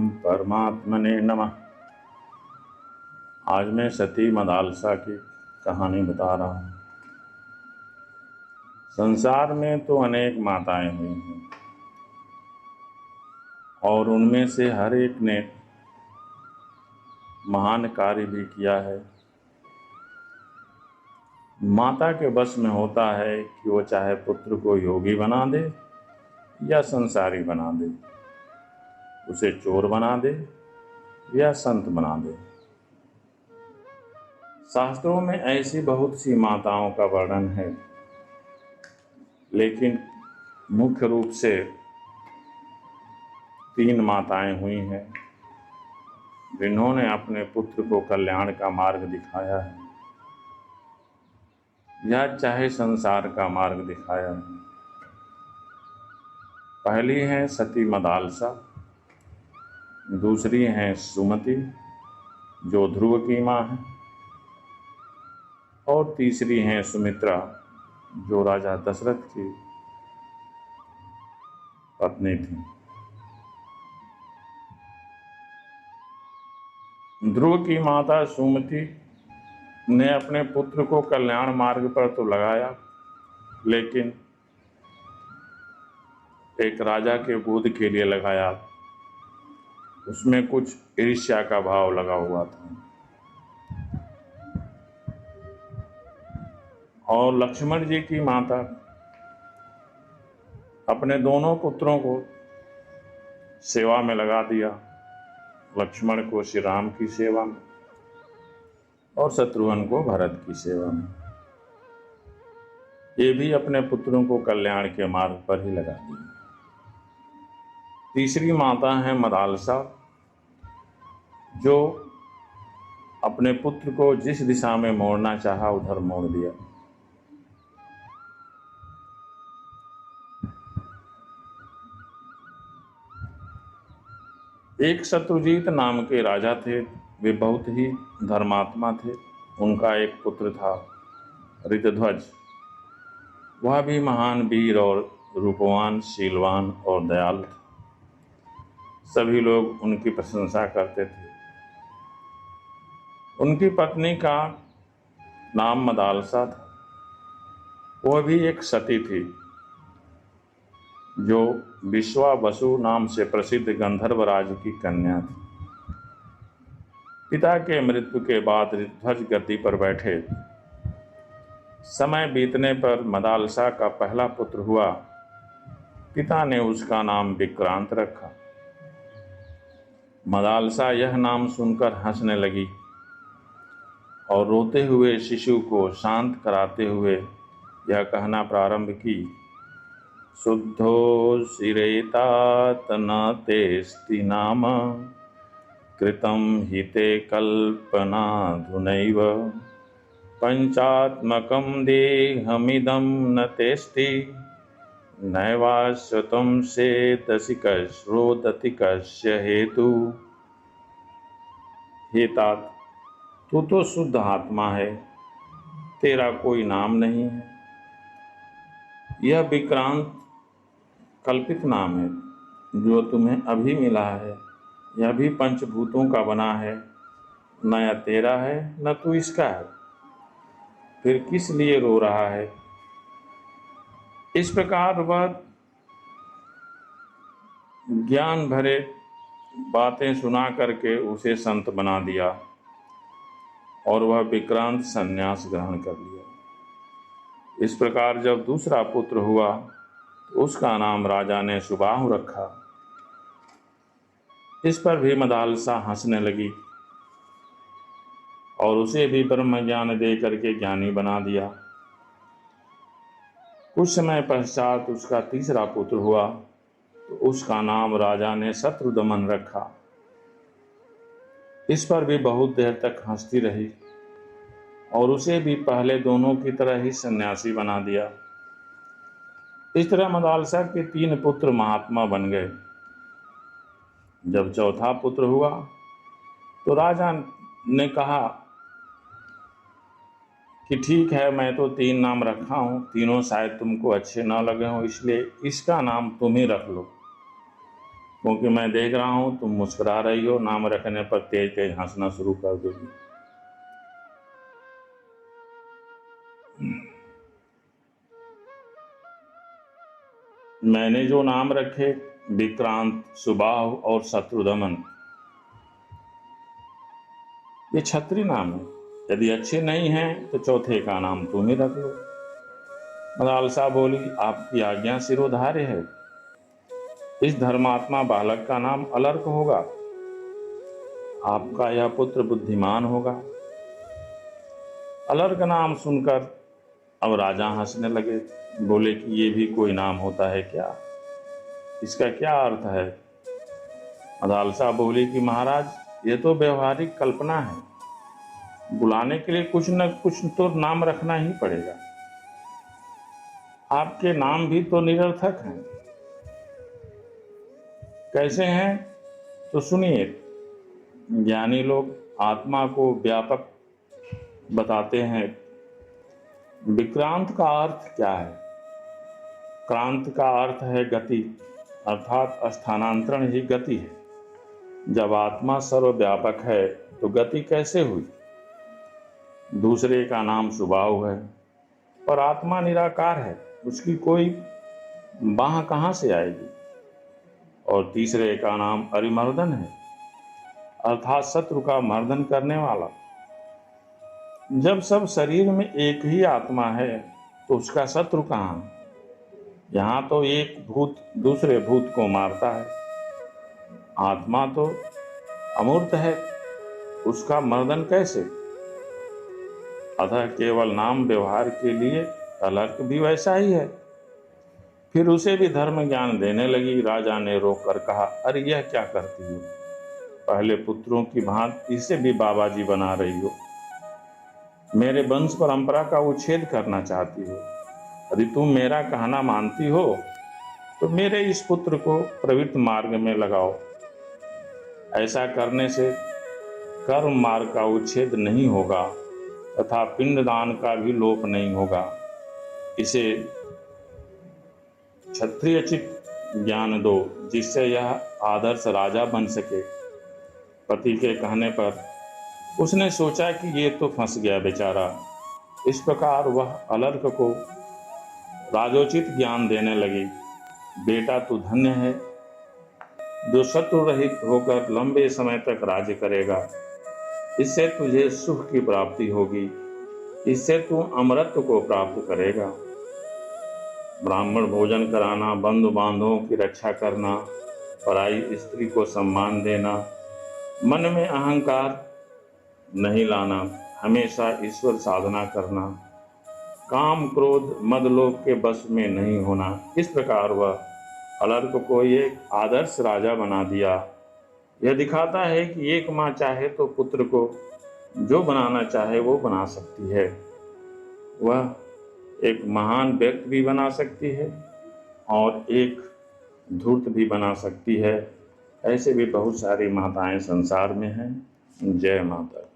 परमात्मने नमः। आज मैं सती मदालसा की कहानी बता रहा हूँ। संसार में तो अनेक माताएं हुई हैं और उनमें से हर एक ने महान कार्य भी किया है। माता के बस में होता है कि वो चाहे पुत्र को योगी बना दे या संसारी बना दे, उसे चोर बना दे या संत बना दे। शास्त्रों में ऐसी बहुत सी माताओं का वर्णन है, लेकिन मुख्य रूप से 3 माताएं हुई हैं जिन्होंने अपने पुत्र को कल्याण का मार्ग दिखाया है या चाहे संसार का मार्ग दिखाया है। पहली है सती मदालसा, दूसरी है सुमति जो ध्रुव की माँ है, और तीसरी है सुमित्रा जो राजा दशरथ की पत्नी थी। ध्रुव की माता सुमति ने अपने पुत्र को कल्याण मार्ग पर तो लगाया, लेकिन एक राजा के बोध के लिए लगाया। उसमें कुछ ईर्ष्या का भाव लगा हुआ था। और लक्ष्मण जी की माता अपने दोनों पुत्रों को सेवा में लगा दिया, लक्ष्मण को श्री राम की सेवा में और शत्रुघ्न को भरत की सेवा में। ये भी अपने पुत्रों को कल्याण के मार्ग पर ही लगा दिए। तीसरी माता है मदालसा जो अपने पुत्र को जिस दिशा में मोड़ना चाहा उधर मोड़ दिया। एक शत्रुजीत नाम के राजा थे। वे बहुत ही धर्मात्मा थे। उनका एक पुत्र था ऋतध्वज। वह भी महान वीर और रूपवान, शीलवान और दयालु था। सभी लोग उनकी प्रशंसा करते थे। उनकी पत्नी का नाम मदालसा था। वह भी एक सती थी जो विश्वावसु नाम से प्रसिद्ध गंधर्वराज की कन्या थी। पिता के मृत्यु के बाद ऋतध्वज गद्दी पर बैठे। समय बीतने पर मदालसा का पहला पुत्र हुआ। पिता ने उसका नाम विक्रांत रखा। मदालसा यह नाम सुनकर हंसने लगी और रोते हुए शिशु को शांत कराते हुए यह कहना प्रारंभ की, शुद्धो शिरेतात न तेस्ति नाम कृतं हिते कल्पनाधुनैव पंचात्मकं देहमिदं न तेस्ति नैवाश्वतं सेतसि कश्रोदति कस्य हेतु। हे तात, तू तो शुद्ध आत्मा है, तेरा कोई नाम नहीं है। यह विक्रांत कल्पित नाम है जो तुम्हें अभी मिला है। यह भी पंचभूतों का बना है, न यह तेरा है न तू इसका है। फिर किस लिए रो रहा है? इस प्रकार वह ज्ञान भरे बातें सुना करके उसे संत बना दिया और वह विक्रांत संन्यास ग्रहण कर लिया। इस प्रकार जब दूसरा पुत्र हुआ तो उसका नाम राजा ने सुबाहु रखा। इस पर भी मदालसा हंसने लगी और उसे भी ब्रह्म ज्ञान दे करके ज्ञानी बना दिया। कुछ समय पश्चात उसका तीसरा पुत्र हुआ तो उसका नाम राजा ने शत्रुदमन रखा। इस पर भी बहुत देर तक हंसती रही और उसे भी पहले दोनों की तरह ही सन्यासी बना दिया। इस तरह मदालसा के 3 पुत्र महात्मा बन गए। जब चौथा पुत्र हुआ तो राजा ने कहा कि ठीक है, मैं तो 3 नाम रखा हूँ, तीनों शायद तुमको अच्छे ना लगे हों, इसलिए इसका नाम तुम ही रख लो। क्योंकि मैं देख रहा हूं तुम मुस्कुरा रही हो, नाम रखने पर तेज तेज हंसना शुरू कर दोगी। मैंने जो नाम रखे विक्रांत, सुबाहु और शत्रुदमन, ये छत्री नाम है। यदि अच्छे नहीं हैं तो चौथे का नाम तुम ही रख लो। मदालसा बोली, आपकी आज्ञा सिरोधार्य है। इस धर्मात्मा बालक का नाम अलर्क होगा। आपका यह पुत्र बुद्धिमान होगा। अलर्क नाम सुनकर अब राजा हंसने लगे, बोले कि ये भी कोई नाम होता है क्या? इसका क्या अर्थ है? मदालसा बोली कि महाराज ये तो व्यवहारिक कल्पना है, बुलाने के लिए कुछ न कुछ तो नाम रखना ही पड़ेगा। आपके नाम भी तो निरर्थक हैं। कैसे हैं तो सुनिए। ज्ञानी लोग आत्मा को व्यापक बताते हैं। विक्रांत का अर्थ क्या है? क्रांत का अर्थ है गति, अर्थात स्थानांतरण ही गति है। जब आत्मा सर्वव्यापक है तो गति कैसे हुई? दूसरे का नाम सुबाहु है, पर आत्मा निराकार है, उसकी कोई बाह कहाँ से आएगी? और तीसरे का नाम अरिमर्दन है, अर्थात शत्रु का मर्दन करने वाला। जब सब शरीर में एक ही आत्मा है तो उसका शत्रु कहाँ? यहाँ तो एक भूत दूसरे भूत को मारता है। आत्मा तो अमूर्त है, उसका मर्दन कैसे? अतः केवल नाम व्यवहार के लिए अलर्क भी वैसा ही है। फिर उसे भी धर्म ज्ञान देने लगी। राजा ने रोक कर कहा, अरे यह क्या करती हो? पहले पुत्रों की भांति इसे भी बाबा जी बना रही हो। मेरे वंश परंपरा का उच्छेद करना चाहती हो। यदि तुम मेरा कहना मानती हो तो मेरे इस पुत्र को प्रवृत्त मार्ग में लगाओ। ऐसा करने से कर्म मार्ग का उच्छेद नहीं होगा तथा पिंडदान का भी लोप नहीं होगा। इसे क्षत्रियचित ज्ञान दो, जिससे यह आदर्श राजा बन सके। पति के कहने पर उसने सोचा कि ये तो फंस गया बेचारा। इस प्रकार वह अलर्क को राजोचित ज्ञान देने लगी। बेटा तू धन्य है, जो शत्रु रहित होकर लंबे समय तक राज्य करेगा। इससे तुझे सुख की प्राप्ति होगी, इससे तू अमरत्व को प्राप्त करेगा। ब्राह्मण भोजन कराना, बंधु बांधवों की रक्षा करना, पराई स्त्री को सम्मान देना, मन में अहंकार नहीं लाना, हमेशा ईश्वर साधना करना, काम क्रोध मद लोभ के बस में नहीं होना। इस प्रकार वह अलर्क को एक आदर्श राजा बना दिया। यह दिखाता है कि एक माँ चाहे तो पुत्र को जो बनाना चाहे वो बना सकती है। वह एक महान व्यक्ति भी बना सकती है और एक धूर्त भी बना सकती है। ऐसे भी बहुत सारी माताएं संसार में हैं। जय माता।